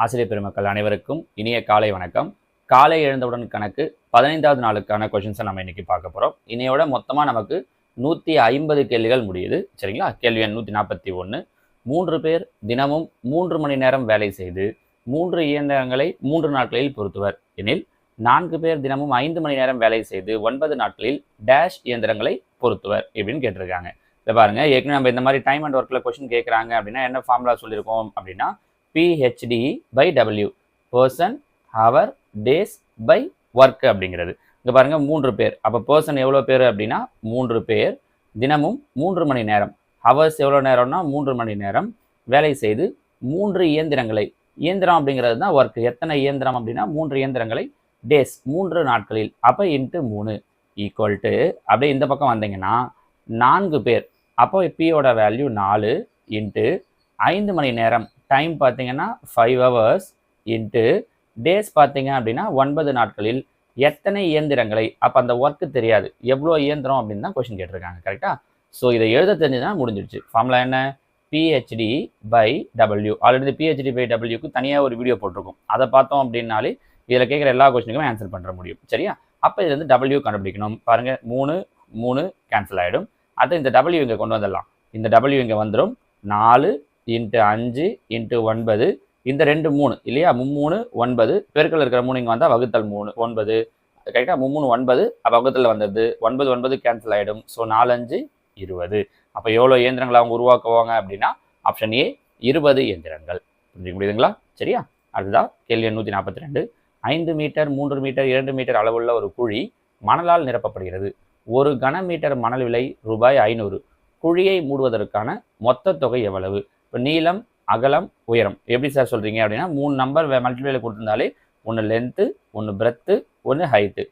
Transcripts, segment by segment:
ஆசிரியர் பெருமக்கள் அனைவருக்கும் இனிய காலை வணக்கம். காலை எழுந்தவுடன் கணக்கு 15வது நாளுக்கான கொஷின்ஸை நம்ம இன்னைக்கு பார்க்க போகிறோம். இன்னையோட மொத்தமாக நமக்கு 150 கேள்விகள் முடியுது. சரிங்களா? கேள்வி எண் 141. 3 பேர் தினமும் 3 மணி நேரம் வேலை செய்து 3 இயந்திரங்களை 3 நாட்களில் பொருத்துவர் எனில் 4 பேர் தினமும் 5 மணி நேரம் வேலை செய்து 9 நாட்களில் டேஷ் இயந்திரங்களை பொருத்துவர் இப்படின்னு கேட்டிருக்காங்க. இதை பாருங்க, ஏற்கனவே நம்ம இந்த மாதிரி டைம் அண்ட் ஒர்க்கில் கொஷின் கேட்குறாங்க அப்படின்னா என்ன ஃபார்முலா சொல்லியிருக்கோம் அப்படின்னா PhD by W, person, hour, days by work அப்படிங்கிறது. இங்கே பாருங்க 3 பேர், அப்போ பர்சன் எவ்வளோ பேர் அப்படின்னா 3 பேர், தினமும் 3 மணி நேரம், ஹவர்ஸ் எவ்வளோ நேரம்னா 3 மணி நேரம் வேலை செய்து 3 இயந்திரங்களை, இயந்திரம் அப்படிங்கிறது தான் ஒர்க், எத்தனை இயந்திரம் அப்படின்னா 3 இயந்திரங்களை, டேஸ் 3 நாட்களில், அப்போ இன்ட்டு 3 ஈக்குவல் டு அப்படியே இந்த பக்கம் வந்தீங்கன்னா 4 பேர், அப்போ பியோட வேல்யூ 4 இன்ட்டு 5 மணி நேரம், டைம் பார்த்தீங்கன்னா 5 hours இன்ட்டு டேஸ் பார்த்தீங்க அப்படின்னா 9 நாட்களில் எத்தனை இயந்திரங்களை, அப்போ அந்த ஒர்க்கு தெரியாது எவ்வளோ இயந்திரம் அப்படின்னு தான் கொஸ்டின் கேட்டிருக்காங்க. கரெக்டாக? ஸோ இதை எழுத தெரிஞ்சுன்னா முடிஞ்சிடுச்சு. ஃபார்முலா என்ன? PhD by W. Already PhD by Wக்கு தனியாக ஒரு வீடியோ போட்டிருக்கும், அதை பார்த்தோம் அப்படின்னாலே இதில் கேட்குற எல்லா கொஸ்டினுக்கும் ஆன்சர் பண்ணுற முடியும். சரியா? அப்போ இது வந்து W கண்டுபிடிக்கணும். பாருங்கள், 3 கேன்சல் ஆகிடும். அது இந்த W இங்கே கொண்டு வந்துடலாம். இந்த W இங்கே வந்துடும். 4 இன்ட்டு 5 இன்ட்டு 9, இந்த 2 3 இல்லையா, 3 9, பெருக்கல் இருக்கிற 3 இங்கே வந்தால் வகுத்தல் 3 9, கரெக்டாக 3 9, வகுத்தல் வந்தது 9 9 கேன்சல் ஆகிடும். ஸோ 4 5 20. அப்போ எவ்வளோ இயந்திரங்களை அவங்க உருவாக்குவாங்க அப்படின்னா ஆப்ஷன் ஏ 20 இயந்திரங்கள். புரிஞ்சுக்க முடியுதுங்களா? சரியா? அதுதான் கேள்வி 142. 5 மீட்டர் 3 மீட்டர் 2 மீட்டர் அளவுள்ள ஒரு குழி மணலால் நிரப்பப்படுகிறது. ஒரு கன மீட்டர் மணல் விலை ரூபாய் 500. குழியை மூடுவதற்கான மொத்த தொகை எவ்வளவு? இப்போ நீளம், அகலம், உயரம் எப்படி சார் சொல்கிறீங்க அப்படின்னா 3 நம்பர் மல்டிப்ளைல கொடுத்துருந்தாலே, ஒன்று லென்த்து, ஒன்று பிரெத்து, ஒன்று ஹைட்டு.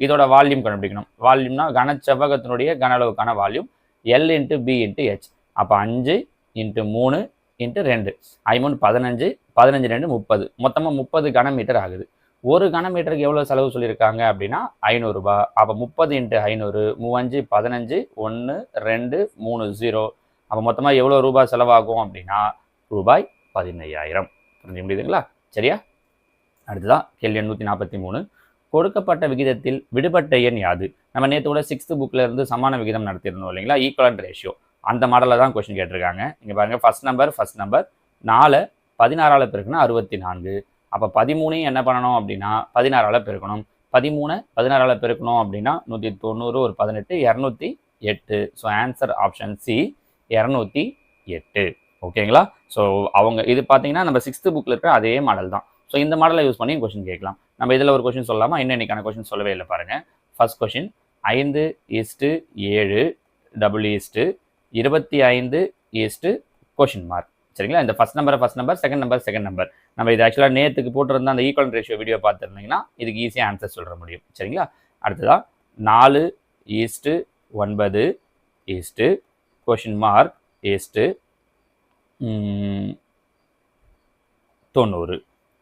இதோட வால்யூம் கண்டுபிடிக்கணும். வால்யூம்னா கனச்செவ்வகத்தினுடைய கன அளவுக்கான volume L into B into H. அப்போ 5 இன்ட்டு 3 இன்ட்டு 2, 5 15, 15 2 30, மொத்தமாக 30 கன மீட்டர் ஆகுது. ஒரு கன மீட்டருக்கு எவ்வளோ செலவு சொல்லியிருக்காங்க அப்படின்னா 500 ரூபாய். அப்போ 30 இன்ட்டு 500, 3 5 15, 1 2 3 0. அப்போ மொத்தமாக எவ்வளோ ரூபாய் செலவாகும் அப்படின்னா ரூபாய் 15,000. புரிஞ்சு முடியுதுங்களா? சரியா? அடுத்ததான் கேள்வி 143. கொடுக்கப்பட்ட விகிதத்தில் விடுபட்ட எண் யாது? நம்ம நேற்று கூட 6th புக்கில் இருந்து சமான விகிதம் நடத்தியிருந்தோம் இல்லைங்களா, ஈக்குவலன்ட் ரேஷியோ. அந்த மாடலில் தான் கொஸ்டின் கேட்டிருக்காங்க. இங்கே பாருங்கள், ஃபர்ஸ்ட் நம்பர் 4 16ஆல் பெருக்குனா 64. அப்போ 13 என்ன பண்ணணும் அப்படின்னா 16ஆல் பெருக்கணும். 13 16ஆல் பெருக்கணும் அப்படின்னா 190, ஒரு 18, 208. So answer option C 208. ஓகேங்களா? ஸோ அவங்க இது பார்த்தீங்கன்னா நம்ம 6th புக்கில் இருக்கிற அதே மாடல் தான். ஸோ இந்த மாடலை யூஸ் பண்ணி கொஸ்டின் கேட்கலாம். நம்ம இதில் ஒரு கொஸ்டின் சொல்லலாமா? இன்னைக்கான கொஸ்டின் சொல்லவே இல்லை பாருங்கள். First question 5:7 25:? Question mark. சரிங்களா? இந்த ஃபர்ஸ்ட் நம்பர், செகண்ட் நம்பர். நம்ம இது ஆக்சுவலாக நேற்றுக்கு போட்டிருந்த அந்த ஈக்குவல் ரேஷியோ வீடியோ பார்த்துருந்தீங்கன்னா இதுக்கு ஈஸியாக ஆன்சர் சொல்ல முடியும். சரிங்களா? அடுத்ததான் 4:9 கொஸ்டின் மார்க் 90.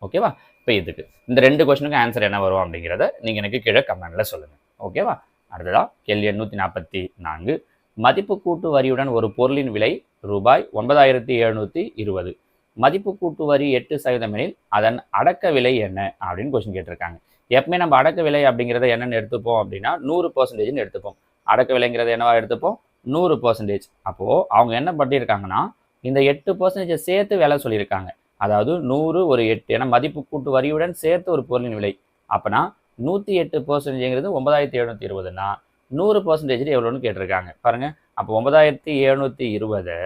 ஓகேவா? இப்போ இதுக்கு இந்த 2 கொஸ்டினுக்கு ஆன்சர் என்ன வரும் அப்படிங்கிறத நீங்கள் எனக்கு கீழே கமெண்டில் சொல்லுங்கள். ஓகேவா? அடுத்ததான் கேள்வி 144. மதிப்பு கூட்டு வரியுடன் ஒரு பொருளின் விலை ரூபாய் 9,720. மதிப்பு கூட்டு வரி 8% எனில் அதன் அடக்க விலை என்ன அப்படின்னு கொஸ்டின் கேட்டிருக்காங்க. எப்பவுமே நம்ம அடக்க விலை அப்படிங்கிறத என்னென்னு எடுத்துப்போம் அப்படின்னா 100% எடுத்துப்போம். அடக்க விலைங்கிறத என்னவா எடுத்துப்போம்? 100%. அப்போது அவங்க என்ன பண்ணியிருக்காங்கன்னா இந்த 8% சேர்த்து விலை சொல்லியிருக்காங்க. அதாவது 100 ஒரு 8, ஏன்னா மதிப்பு கூட்டு வரியுடன் சேர்த்து ஒரு பொருளின் விலை. அப்போனா 108%ங்கிறது 9,720னா 100% எவ்வளோன்னு கேட்டிருக்காங்க பாருங்கள். அப்போ 9,720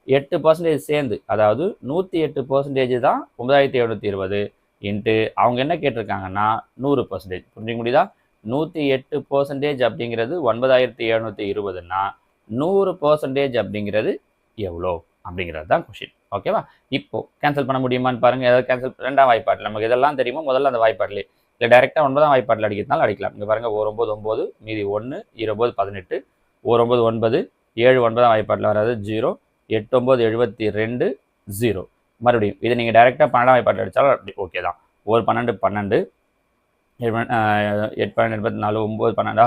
8% சேர்ந்து, அதாவது 108% தான் 9,720 இன்ட்டு அவங்க என்ன கேட்டிருக்காங்கன்னா 100%. புரிஞ்சுக்க முடியுதா? 108% அப்படிங்கிறது 9,720னா 100% அப்படிங்கிறது எவ்வளோ அப்படிங்கிறது தான் கொஷின். ஓகேவா? இப்போ கேன்சல் பண்ண முடியுமான்னு பாருங்கள். ஏதாவது கேன்சல், 2ஆம் வாய்ப்பாட்டில் நமக்கு இதெல்லாம் தெரியுமோ முதல்ல அந்த வாய்ப்பாட்டிலே, இல்லை டேரெக்டாக 9ஆம் வாய்ப்பாட்டில் அடிக்கிறதுனால அடிக்கலாம். இங்கே பாருங்கள், 9 9, மீதி 1, 20 18, 9 9, 7 9ஆம் வாய்ப்பாட்டில் வராது 0, 8 9 72 0. மறுபடியும் இதை நீங்கள் டேரெக்டாக 12ஆம் வாய்ப்பாட்டில் அடித்தாலும் அப்படி ஓகே தான். 1 12 12, 8 12 84, 9 12,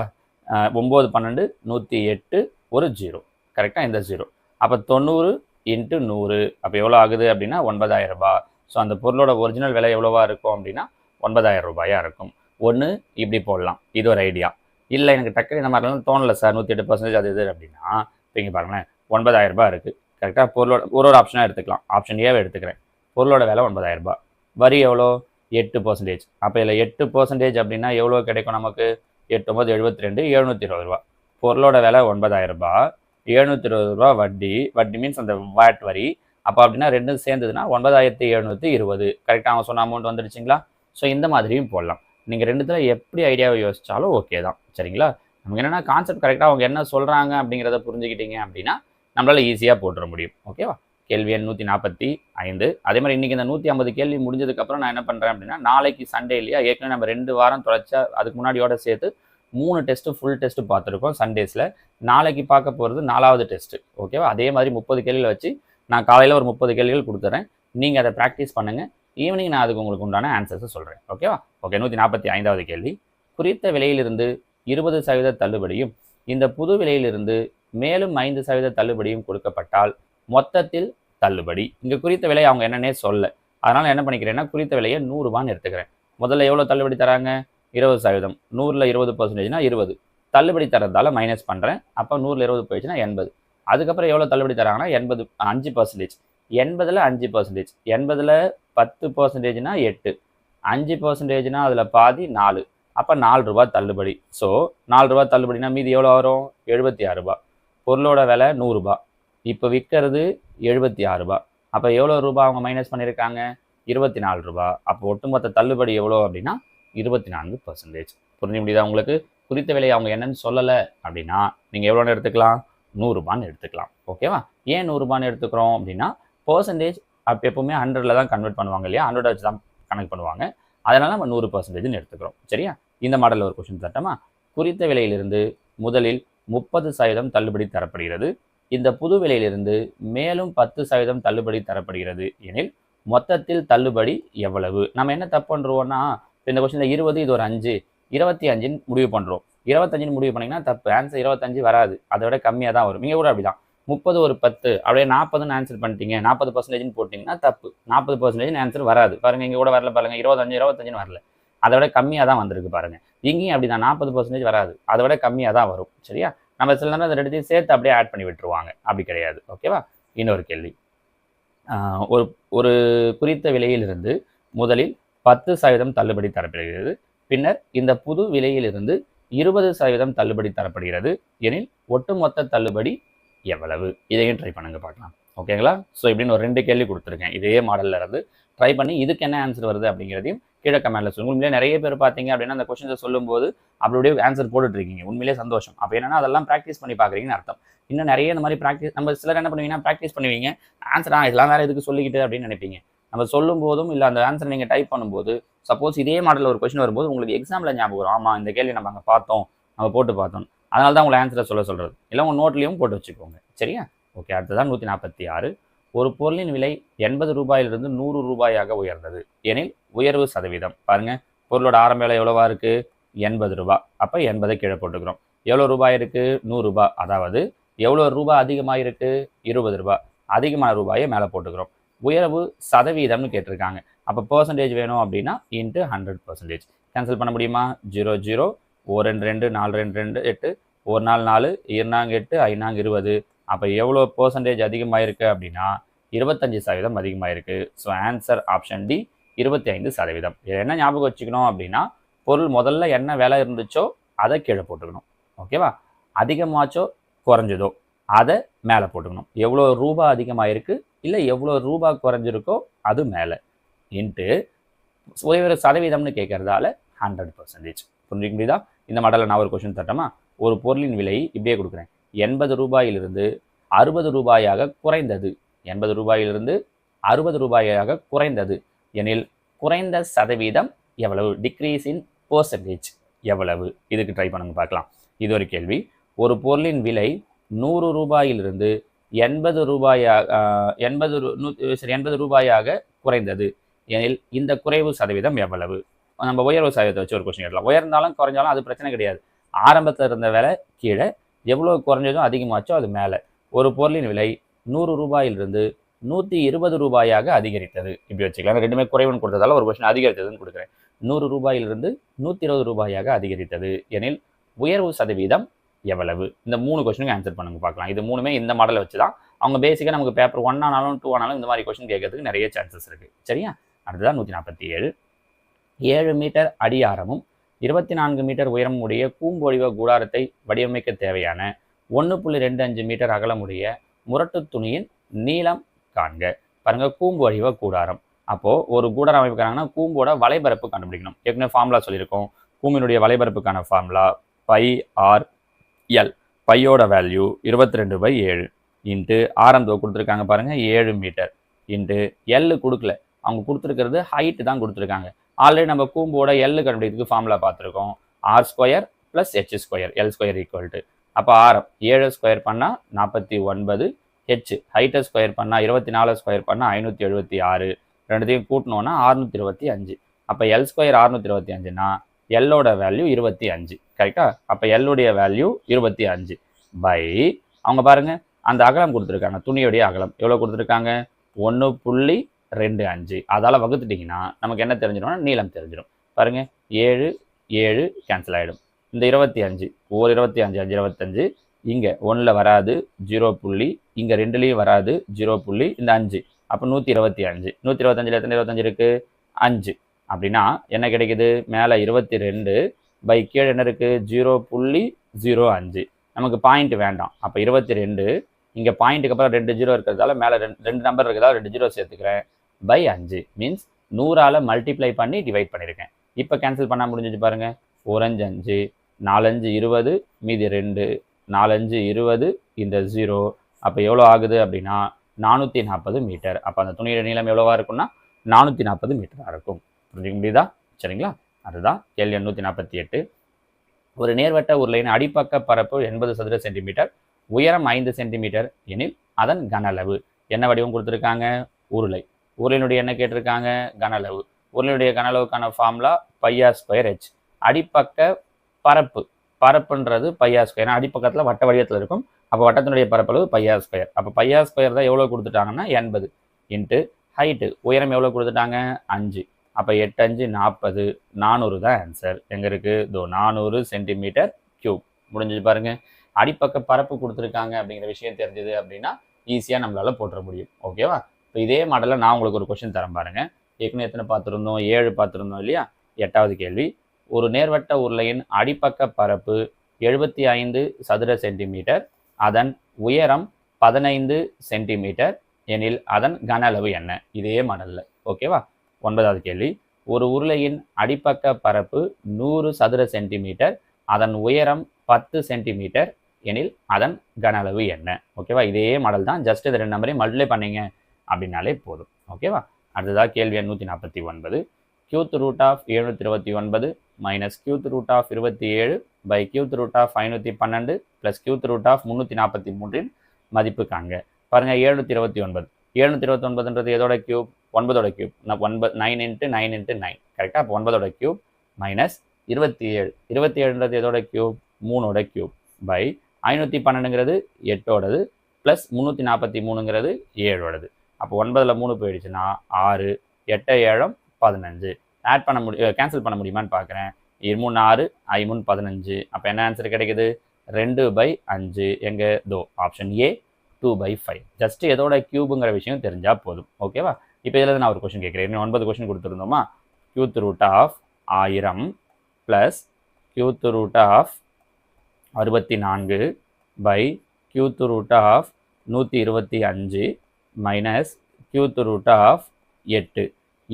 9 12 108, ஒரு 0. கரெக்டாக இந்த 0. அப்போ 90 இன்ட்டு 100 அப்போ எவ்வளோ ஆகுது அப்படின்னா 9,000 ரூபாய். ஸோ அந்த பொருளோட ஒரிஜினல் விலை எவ்வளோவா இருக்கும் அப்படின்னா 9,000 ரூபாயாக இருக்கும். ஒன்று இப்படி போடலாம், இது ஒரு ஐடியா. இல்லை எனக்கு டக்குனு இந்த மாதிரிலாம் தோணலை சார், 108% அது இது அப்படின்னா, இப்போ இங்கே பாருங்களேன் 9,000 ரூபாய் இருக்குது. கரெக்டாக பொருளோட ஒரு ஆப்ஷனாக எடுத்துக்கலாம். ஆப்ஷன் ஏவை எடுத்துக்கிறேன். பொருளோட விலை 9,000 ரூபாய். வரி எவ்வளோ? 8%. அப்போ இதில் 8% அப்படின்னா எவ்வளோ கிடைக்கும் நமக்கு? 8 9 72 720 ரூபா. பொருளோட விலை 9,000 ரூபாய், 720 ரூபா வட்டி. வட்டி மீன்ஸ் அந்த வாட் வரி. அப்போ அப்படின்னா ரெண்டும் சேர்ந்ததுன்னா 9,720. கரெக்டாக அவங்க சொன்ன அமௌண்ட் வந்துடுச்சிங்களா? ஸோ இந்த மாதிரியும் போடலாம். நீங்கள் ரெண்டுத்தில் எப்படி ஐடியாவை யோசிச்சாலும் ஓகே தான். சரிங்களா? நமக்கு என்னென்னா கான்செப்ட் கரெக்டாக அவங்க என்ன சொல்கிறாங்க அப்படிங்கிறத புரிஞ்சுக்கிட்டீங்க அப்படின்னா நம்மளால் ஈஸியாக போட்டுற முடியும். ஓகேவா? கேள்வி எண் 145. அதே மாதிரி இன்றைக்கி இந்த 150 கேள்வி முடிஞ்சதுக்கப்புறம் நான் என்ன பண்ணுறேன் அப்படின்னா, நாளைக்கு சண்டே இல்லையா, ஏற்கனவே நம்ம 2 வாரம் தொடர்ச்சா அதுக்கு முன்னாடியோட சேர்த்து 3 டெஸ்ட்டு ஃபுல் டெஸ்ட்டு பார்த்துருக்கோம் சண்டேஸில். நாளைக்கு பார்க்க போகிறது 4வது டெஸ்ட்டு. ஓகேவா? அதே மாதிரி 30 கேள்வியில் வச்சு நான் காலையில் ஒரு 30 கேள்விகள் கொடுத்துறேன். நீங்கள் அதை ப்ராக்டிஸ் பண்ணுங்கள். ஈவினிங் நான் அதுக்கு உங்களுக்கு உண்டான ஆன்சர்ஸை சொல்கிறேன். ஓகேவா? ஓகே. 145வது கேள்வி. குறித்த விலையிலிருந்து 20% தள்ளுபடியும் இந்த புது விலையிலிருந்து மேலும் 5% தள்ளுபடியும் கொடுக்கப்பட்டால் மொத்தத்தில் தள்ளுபடி. இங்கே குறித்த விலை அவங்க என்னன்னே சொல்ல, அதனால் என்ன பண்ணிக்கிறேன்னா குறித்த விலையை 100 ரூபான்னு எடுத்துக்கிறேன். முதல்ல எவ்வளோ தள்ளுபடி தராங்க? 20%. 100ல் 20%னா 20. தள்ளுபடி தரதால மைனஸ் பண்ணுறேன். அப்போ 100ல் 20 போயிடுச்சுன்னா 80. அதுக்கப்புறம் எவ்வளோ தள்ளுபடி தராங்கன்னா 80 5%. 80ல் 5%. 80ல் 10%னா 8. 5%னா அதில் பாதி 4. அப்போ 4 ரூபா தள்ளுபடி. ஸோ 4 ரூபா தள்ளுபடினா மீதி எவ்வளோ வரும்? 76 ரூபா. பொருளோட விலை 100 ரூபா. இப்போ விற்கிறது 76 ரூபா. அப்போ எவ்வளோ ரூபா அவங்க மைனஸ் பண்ணியிருக்காங்க? 24 ரூபா. அப்போ ஒட்டுமொத்த தள்ளுபடி எவ்வளோ அப்படின்னா 24%. புரிஞ்சு முடியுதா உங்களுக்கு? குறித்த விலை அவங்க என்னன்னு சொல்லலை அப்படின்னா நீங்கள் எவ்வளோன்னு எடுத்துக்கலாம்? 100 ரூபான்னு எடுத்துக்கலாம். ஓகேவா? ஏன் 100 ரூபான்னு எடுத்துக்கிறோம் அப்படின்னா பர்சன்டேஜ் அப்போ எப்பவுமே 100ல் தான் கன்வெர்ட் பண்ணுவாங்க இல்லையா? 100 வச்சு தான் கணக்கு பண்ணுவாங்க. அதனால் நம்ம 100%ன்னு எடுத்துக்கிறோம். சரியா? இந்த மாடலில் ஒரு கொஸ்டின் தட்டமா? குறித்த விலையிலிருந்து முதலில் 30% தள்ளுபடி தரப்படுகிறது. இந்த புது விலையிலிருந்து மேலும் 10% தள்ளுபடி தரப்படுகிறது எனில் மொத்தத்தில் தள்ளுபடி எவ்வளவு? நம்ம என்ன தப்பு பண்ணுறோம்னா, இந்த கொஸ்டினில் 20 இது ஒரு 5 25ன்னு முடிவு பண்ணுறோம். 25ன்னு முடிவு பண்ணிங்கன்னா தப்பு. ஆன்சர் 25 வராது. அதை விட கம்மியாக தான் வரும். நீங்கள் கூட அப்படி தான் 30 ஒரு 10 அப்படியே 40ன்னு ஆன்சர் பண்ணிட்டீங்க, 40%ன்னு போட்டிங்கன்னா தப்பு. 40% ஆன்சர் வராது. பாருங்கள் இங்கே கூட வரல பாருங்கள், 25ன்னு வரல. அதை விட கம்மியாக தான் வந்திருக்கு பாருங்கள். இங்கேயும் அப்படி தான் 40% வராது. அதை விட கம்மியாக தான் வரும். சரியா? நம்ம சில நேரம் அதை ரெண்டுத்தையும் சேர்த்து அப்படியே ஆட் பண்ணி விட்டுருவாங்க. அப்படி கிடையாது. ஓகேவா? இன்னொரு கேள்வி. ஒரு குறித்த விலையிலிருந்து முதலில் 10% தள்ளுபடி தரப்படுகிறது. பின்னர் இந்த புது விலையிலிருந்து 20% தள்ளுபடி தரப்படுகிறது எனில் ஒட்டுமொத்த தள்ளுபடி எவ்வளவு? இதையும் ட்ரை பண்ணுங்க பார்க்கலாம். ஓகேங்களா? ஸோ இப்படின்னு ஒரு 2 கேள்வி கொடுத்துருக்கேன். இதே மாடலில் இருந்து ட்ரை பண்ணி இதுக்கு என்ன ஆன்சர் வருது அப்படிங்கிறதையும் கீழே கமெண்ட்ல சொல்லுங்க. உண்மையிலே நிறைய பேர் பார்த்தீங்க அப்படின்னா அந்த கொஸ்டின்ஸை சொல்லும்போது அப்படியே ஆன்சர் போட்டுட்டு இருக்கீங்க. உண்மையிலே சந்தோஷம். அப்போ என்னன்னா அதெல்லாம் ப்ராக்டிஸ் பண்ணி பார்க்குறீங்கன்னு அர்த்தம். இன்னும் நிறைய இந்த மாதிரி ப்ராக்டிஸ் நம்ம சிலர் என்ன பண்ணுவீங்கன்னா ப்ராக்டிஸ் பண்ணுவீங்க. ஆன்சர் இதெல்லாம் வேறு எதுக்கு சொல்லிக்கிட்டு அப்படின்னு நினைப்பீங்க. நம்ம சொல்லும் போதும் இல்லை அந்த ஆன்சர் நீங்கள் டைப் பண்ணும்போது சப்போஸ் இதே மாடலில் ஒரு கொஸ்டின் வரும்போது உங்களுக்கு எக்ஸாமில் ஞாபகம் வரும். ஆமாம் இந்த கேள்வி நம்ம அங்கே பார்த்தோம், நம்ம போட்டு பார்த்தோம். அதனால தான் உங்களை ஆன்சரை சொல்கிறது. இல்லை உங்கள் நோட்லேயும் போட்டு வச்சுக்கோங்க. சரியா? ஓகே. அடுத்ததான் 146. ஒரு பொருளின் விலை 80 ரூபாயிலிருந்து 100 ரூபாயாக உயர்ந்தது எனில் உயர்வு சதவீதம். பாருங்க, பொருளோட ஆரம்ப விலை எவ்வளவா இருக்கு? 80 ரூபாய். அப்போ 80 கீழே போட்டுக்கிறோம். எவ்வளோ ரூபாய் இருக்கு? 100 ரூபாய். அதாவது எவ்வளோ ரூபாய் அதிகமாக இருக்கு? 20 ரூபாய். அதிகமான ரூபாயை மேலே போட்டுக்கிறோம். உயர்வு சதவீதம்னு கேட்டிருக்காங்க. அப்போ பர்சன்டேஜ் வேணும் அப்படின்னா இன்ட்டு 100%. கேன்சல் பண்ண முடியுமா? 0 0 1 2 2 4 2 2 8 1 4 4 2 8 5 20. அப்போ எவ்வளோ பர்சன்டேஜ் அதிகமாக இருக்குது அப்படின்னா 25% அதிகமாக இருக்குது. So answer option D 25%. இதில் என்ன ஞாபகம் வச்சுக்கணும் அப்படின்னா பொருள் முதல்ல என்ன விலை இருந்துச்சோ அதை கீழே போட்டுக்கணும். ஓகேவா? அதிகமாச்சோ குறைஞ்சதோ அதை மேலே போட்டுக்கணும். எவ்வளோ ரூபாய் அதிகமாக இருக்குது இல்லை எவ்வளோ ரூபாய் குறைஞ்சிருக்கோ அது மேலே இன்ட்டு ஒரு சதவீதம்னு கேட்கறதால 100%. புரிஞ்சுக்க முடியுதா? இந்த மாடலில் நான் ஒரு கொஸ்டின் தட்டமா? ஒரு பொருளின் விலை இப்படியே கொடுக்குறேன். 80 ரூபாயிலிருந்து 60 ரூபாயாக குறைந்தது. 80 ரூபாயிலிருந்து 60 ரூபாயாக குறைந்தது எனில் குறைந்த சதவீதம் எவ்வளவு? டிக்ரீஸ் இன் பர்சன்டேஜ் எவ்வளவு? இதுக்கு ட்ரை பண்ணுங்க பார்க்கலாம். இது ஒரு கேள்வி. ஒரு பொருளின் விலை 100 ரூபாயிலிருந்து 80 ரூபாயாக குறைந்தது எனில் இந்த குறைவு சதவீதம் எவ்வளவு? நம்ம உயர்வு சதவீதத்தை வச்சு ஒரு கொஸ்டின் கேட்கலாம். உயர்ந்தாலும் குறைஞ்சாலும் அது பிரச்சனை கிடையாது. ஆரம்பத்தில் இருந்த விலை கீழே, எவ்வளோ குறைஞ்சதோ அதிகமாச்சோ அது மேலே. ஒரு பொருளின் விலை 100 ரூபாயிலிருந்து 120 ரூபாயாக அதிகரித்தது. இப்படி வச்சுக்கலாம். ரெண்டுமே குறைவுன்னு கொடுத்ததால ஒரு கொஸ்டின் அதிகரித்ததுன்னு கொடுக்குறேன். 100 ரூபாயிலிருந்து 120 ரூபாயாக அதிகரித்தது எனில் உயர்வு சதவீதம் எவ்வளவு? இந்த 3 கொஸ்டினுக்கு ஆன்சர் பண்ணுங்க பார்க்கலாம். இது 3மே இந்த மாடலை வச்சு தான் அவங்க பேசிக்காக நமக்கு பேப்பர் 1 ஆனாலும் 2 ஆனாலும் இந்த மாதிரி கொஸ்டின் கேட்கறதுக்கு நிறைய சான்சஸ் இருக்குது. சரியா? அடுத்ததான் 147. 7 மீட்டர் அடியாரமும் 24 மீட்டர் உயரம் உடைய கூம்பொழிவ கூடாரத்தை வடிவமைக்க தேவையான 1.25 மீட்டர் அகலமுடைய முரட்டு துணியின் நீளம் காண்க. பாருங்க, கூம்பு வடிவ கூடாரம். அப்போ ஒரு கூடாரம் அமைக்கிறாங்கன்னா கூம்போட வலைபரப்பு கண்டுபிடிக்கணும். ஏற்கனவே ஃபார்முலா சொல்லியிருக்கோம். கூம்பினுடைய வலைபரப்புக்கான ஃபார்முலா பை ஆர் எல். பையோட வேல்யூ 22/7 இன்ட்டு ஆரம் கொடுத்துருக்காங்க பாருங்க 7 மீட்டர் இன்ட்டு எல் கொடுக்கல, அவங்க கொடுத்துருக்கிறது ஹைட்டு தான் கொடுத்துருக்காங்க. ஆல்ரெடி நம்ம கூம்போட எல் கண்டுபிடிக்கிறதுக்கு ஃபார்முலா பார்த்துருக்கோம். R square plus H square, L square equal to, அப்போ ஆரம் 7 ஸ்கொயர் பண்ணால் 49, ஹெச் ஹைட்டை ஸ்கொயர் பண்ணால் 24 ஸ்கொயர் பண்ணால் 576, ரெண்டுத்தையும் கூட்டணும்னா 625. அப்போ எல் ஸ்கொயர் 625னா எல்லோட வேல்யூ 25. கரெக்டா? அப்போ எல்லுடைய வேல்யூ 25 பை, அவங்க பாருங்க அந்த அகலம் கொடுத்துருக்காங்க, துணியுடைய அகலம் எவ்வளோ கொடுத்துருக்காங்க? 1.25. அதால் வகுத்துட்டிங்கன்னா நமக்கு என்ன தெரிஞ்சிடும்னா நீளம் தெரிஞ்சிடும். பாருங்க 7 7 கேன்சல் ஆகிடும். இந்த 25 ஒரு 25 5 25, இங்கே 1ல் வராது 0. இங்கே 2லேயும் வராது 0. இந்த 5 அப்போ 125. 125 எத்தனை 25 இருக்குது? 5. அப்படின்னா என்ன கிடைக்குது? மேலே 22 பை கீழே என்ன இருக்குது? 0.05. நமக்கு பாயிண்ட் வேண்டாம். அப்போ 22, இங்கே பாயிண்ட்டுக்கு அப்புறம் 2 0 இருக்கிறதால மேலே 2 நம்பர் இருக்கிறதால 2 0 சேர்த்துக்கிறேன் பை 5. மீன்ஸ் 100ஆல் மல்டிப்ளை பண்ணி டிவைட் பண்ணியிருக்கேன். இப்போ கேன்சல் பண்ணால் முடிஞ்சிச்சு பாருங்கள். 4 5 5, 4 5 20, மீதி 2, 4 5 20, இந்த 0. அப்போ எவ்வளோ ஆகுது அப்படின்னா 440 மீட்டர். அப்போ அந்த துணியோட நீளம் எவ்வளோவா இருக்கும்னா 440 மீட்டராக இருக்கும். புரிஞ்சுக்க முடியுதா? சரிங்களா? அதுதான் கேள்வி 148. ஒரு நேர்வட்ட உருளையின் அடிப்பக்க பரப்பு 80 சதுர சென்டிமீட்டர், உயரம் 5 சென்டிமீட்டர் எனில் அதன் கன அளவு. என்ன வடிவம் கொடுத்துருக்காங்க? உருளை. உருளையினுடைய என்ன கேட்டிருக்காங்க? கன அளவு. உருளையுடைய கன அளவுக்கான ஃபார்முலா πr ஸ்கொயர் ஹெச். அடிப்பக்க பரப்பு, பரப்புன்றது πr ஸ்கொயர். ஏன்னா அடிப்பக்கத்தில் வட்ட வடிவத்தில் இருக்கும். அப்போ வட்டத்தினுடைய பரப்பளவு πr ஸ்கொயர். அப்போ πr ஸ்கொயர் தான் எவ்வளோ கொடுத்துட்டாங்கன்னா 80 இன்ட்டு ஹைட்டு உயரம் எவ்வளோ கொடுத்துட்டாங்க? 5. அப்போ 8 5 40, 400 தான் ஆன்சர். எங்கே இருக்குது? 400 சென்டிமீட்டர் கியூப். முடிஞ்சது பாருங்க. அடிப்பக்க பரப்பு கொடுத்துருக்காங்க அப்படிங்கிற விஷயம் தெரிஞ்சது அப்படின்னா ஈஸியாக நம்மளால போட்டுற முடியும். ஓகேவா? இப்போ இதே மாடலில் நான் உங்களுக்கு ஒரு கொஸ்டின் தரேன் பாருங்க. ஏற்கனவே எத்தனை பார்த்துருந்தோம்? 7 பார்த்துருந்தோம் இல்லையா? 8வது கேள்வி. ஒரு நேர்வட்ட உருளையின் அடிப்பக்க பரப்பு 75 சதுர சென்டிமீட்டர், அதன் உயரம் 15 சென்டிமீட்டர் எனில் அதன் கன அளவு என்ன? இதே மாடலில். ஓகேவா? 9வது கேள்வி. ஒரு உருளையின் அடிப்பக்க பரப்பு 100 சதுர சென்டிமீட்டர், அதன் உயரம் 10 சென்டிமீட்டர் எனில் அதன் கன அளவு என்ன? ஓகேவா? இதே மாடல் தான். ஜஸ்ட் இது 2 நம்பரையும் மல்டிப்ளை பண்ணீங்க அப்படின்னாலே போதும். ஓகேவா? அடுத்ததாக கேள்வி 149. Cube root of 729 minus cube root of 27 by cube root of 512 plus cube root of 343 மதிப்பு காண்க. பாருங்கள் 729. 729ன்றது எதோட கியூப்? 9ஓட கியூப். 9 into 9 into 9. கரெக்டாக? அப்போ 9ஓட கியூப் மைனஸ் 27. 27ன்றது எதோட கியூப்? 3ஓட கியூப் பை 512ங்கிறது 8ஓடது ப்ளஸ் 343ங்கிறது 7ஓடது. அப்போ 9ல் 3 போயிடுச்சுன்னா 6, 8 7 15. ஆட் பண்ண முடியும், கேன்சல் பண்ண முடியுமான்னு பார்க்குறேன். 3 6, 5 15. அப்போ என்ன ஆன்சர் கிடைக்குது? 2/5. எங்கே? Option A 2/5. ஜஸ்ட் எதோட கியூபுங்கிற விஷயம் தெரிஞ்சால் போதும். ஓகேவா? இப்போ இதில் நான் ஒரு கொஸ்டின் கேட்குறேன். 9 கொஸ்டின் கொடுத்துருந்தோமா? Cube root of 1000 plus cube root of 64 by cube root of 125 minus cube root of 8.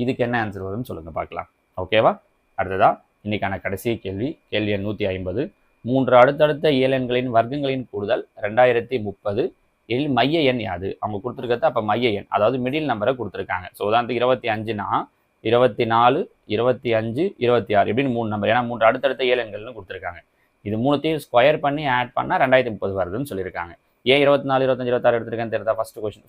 இதுக்கு என்ன ஆன்சர் வரும்னு சொல்லுங்கள் பார்க்கலாம். ஓகேவா? அடுத்ததா இன்னைக்கான கடைசி கேள்வி, கேள்வி எண் 150. 3 அடுத்தடுத்த இயலெண்களின் வர்க்கங்களின் கூடுதல் 2030 இதில் மைய எண் யாது? அவங்க கொடுத்துருக்கிறது அப்போ மைய எண், அதாவது மிடில் நம்பரை கொடுத்துருக்காங்க. ஸோ உதாரணத்துக்கு 25னா 24, 25, 26 இப்படின்னு 3 நம்பர். ஏன்னா 3 அடுத்தடுத்த இயலெண்கள்னு கொடுத்துருக்காங்க. இது 3த்தையும் ஸ்கொயர் பண்ணி ஆட் பண்ணால் 2030 வருதுன்னு சொல்லியிருக்காங்க. ஏன் 24, 25, 26 எடுத்திருக்கேன்னு தெரியுதா?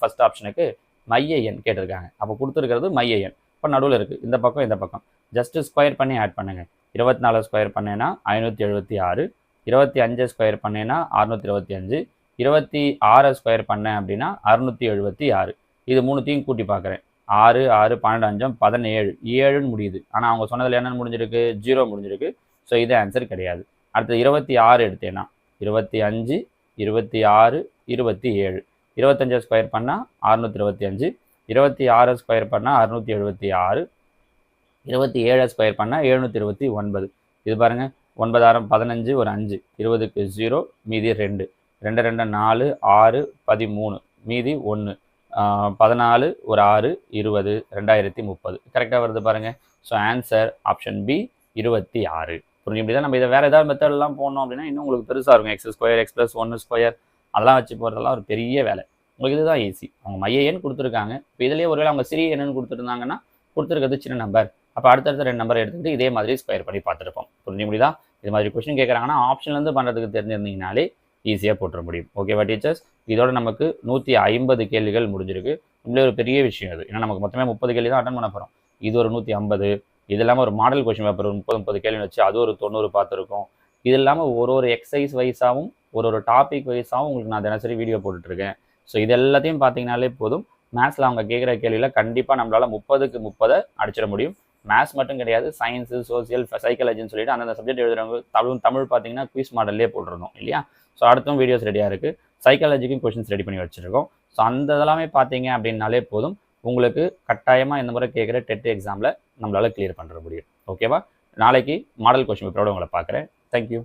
ஃபர்ஸ்ட் ஆப்ஷனுக்கு மைய எண் கேட்டிருக்காங்க. அப்போ கொடுத்துருக்கிறது மைய எண். இப்போ நடுவில் இருக்குது இந்த பக்கம் இந்த பக்கம். ஜஸ்ட்டு ஸ்கொயர் பண்ணி ஆட் பண்ணுங்க. 24 ஸ்கொயர் பண்ணேன்னா 576, 25 ஸ்கொயர் பண்ணேன்னா 625, 26 ஸ்கொயர் பண்ணேன் அப்படின்னா 676. இது மூணுத்தையும் கூட்டி பார்க்குறேன். 6 6 12 5 17 7ன்னு முடியுது. ஆனால் அவங்க சொன்னதில் என்னென்னு முடிஞ்சிருக்கு? 0 முடிஞ்சிருக்கு. ஸோ இது ஆன்சர் கிடையாது. அடுத்தது 26 எடுத்தேன்னா 25 26 27 25 ஸ்கொயர் பண்ணால் 625, 26 ஸ்கொயர் பண்ணால் 676, 27 ஸ்கொயர் பண்ணால் 729. இது பாருங்கள், 9 6 15 ஒரு 5 20க்கு 0 மீதி 2 2 2 4 6 13 மீதி 1 14 ஒரு 6 20 2030 கரெக்டாக வருது பாருங்கள். So answer option B 26. புரிஞ்சு முடியுதா? நம்ம இதை வேறு ஏதாவது மெத்தட்லாம் போனோம் அப்படின்னா இன்னும் உங்களுக்கு பெருசாக இருக்கும். X square X plus 1 square அதெல்லாம் வச்சு போகிறதெல்லாம் ஒரு பெரிய வேலை. உங்களுக்கு இதுதான் ஈஸி. அவங்க மைய எண் கொடுத்துருக்காங்க. இப்போ இதுலேயே ஒருவேளை அவங்க சிறிய எண்ணுன்னு கொடுத்துருந்தாங்கன்னா கொடுத்துருக்கிறது சின்ன நம்பர். அப்போ அடுத்தடுத்த 2 நம்பரை எடுத்துக்கிட்டு இதே மாதிரி ஸ்கொயர் பண்ணி பார்த்துருப்போம். புரிஞ்சு முடியுதா? இது மாதிரி கொஸ்டின் கேட்குறாங்கன்னா ஆப்ஷன்லேருந்து பண்ணுறதுக்கு தெரிஞ்சிருந்தீங்கனாலே ஈஸியாக போட்டுற முடியும். ஓகேவா டீச்சர்ஸ்? இதோட நமக்கு 150 கேள்விகள் முடிஞ்சிருக்கு. உங்களே ஒரு பெரிய விஷயம் அது. ஏன்னா நமக்கு மொத்தமே 30 கேள்வி தான் அட்டன் பண்ண போகிறோம். இது ஒரு 150. இது இல்லாமல் ஒரு மாடல் கொஸ்டின் பேப்பர் 30 கேள்வி வச்சு அது ஒரு 90 பார்த்துருக்கோம். இது இல்லாமல் ஒரு எக்ஸசைஸ் வைஸாகவும் ஒரு டாபிக் வைஸாகவும் உங்களுக்கு நான் தினசரி வீடியோ போட்டுட்ருக்கேன். ஸோ இது எல்லாத்தையும் பார்த்தீங்கனாலே போதும். மேத்ஸில் அவங்க கேட்குற கேள்வியில் கண்டிப்பாக நம்மளால் 30க்கு 30 அடிச்சிட முடியும். மேத்ஸ் மட்டும் கிடையாது, சயின்ஸு, சோசியல், சைக்காலஜின்னு சொல்லிட்டு அந்தந்த சப்ஜெக்ட் எழுதுறவங்க தமிழ் பார்த்தீங்கன்னா குவிஸ் மாடல்லே போட்டிருந்தோம் இல்லையா? ஸோ அடுத்தும் வீடியோஸ் ரெடியாக இருக்குது. சைக்காலஜிக்கும் கொஷின்ஸ் ரெடி பண்ணி வச்சுருக்கோம். ஸோ அந்த இதெல்லாமே பார்த்தீங்க அப்படின்னாலே போதும், உங்களுக்கு கட்டாயமாக இந்த முறை கேட்குற டெட் எக்ஸாமில் நம்மளால் கிளியர் பண்ணுற முடியும். ஓகேவா? நாளைக்கு மாடல் கொஷின் பேப்பரோட உங்களை பார்க்குறேன். தேங்க்யூ.